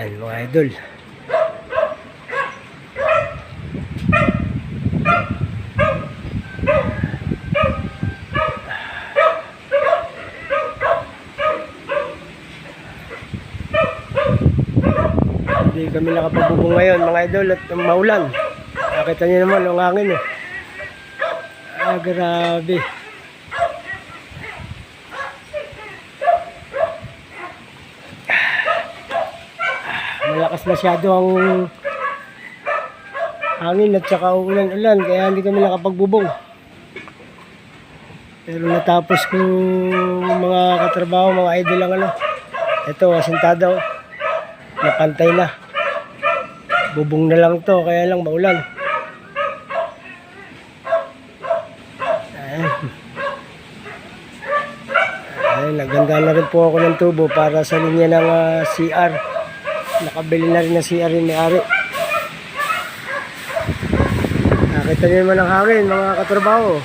Ayan mga idol. Hindi kami nakapabubong ngayon mga idol at maulan. Nakita niyo naman ang hangin eh. Grabe. Malakas masyado ang hangin at saka ulan-ulan kaya hindi kami nakapagbubong. Pero natapos ko mga katrabaho, mga idol lang ano. Ito, asintado. Napantay na. Bubong na lang to, kaya lang maulan. Ayan, naganda na rin po ako ng tubo para sa linya ng CR. Nakabili na rin ng CR yung may-ari. Nakita niyo naman ang hangin mga katrabaho.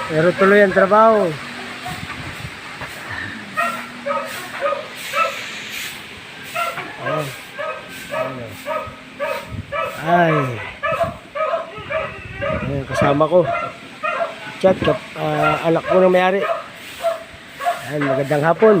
Pero tuloy ang trabaho. Ay. Ayan, kasama ko. Chat, anak ko ng may-ari. Ayan, magandang hapon.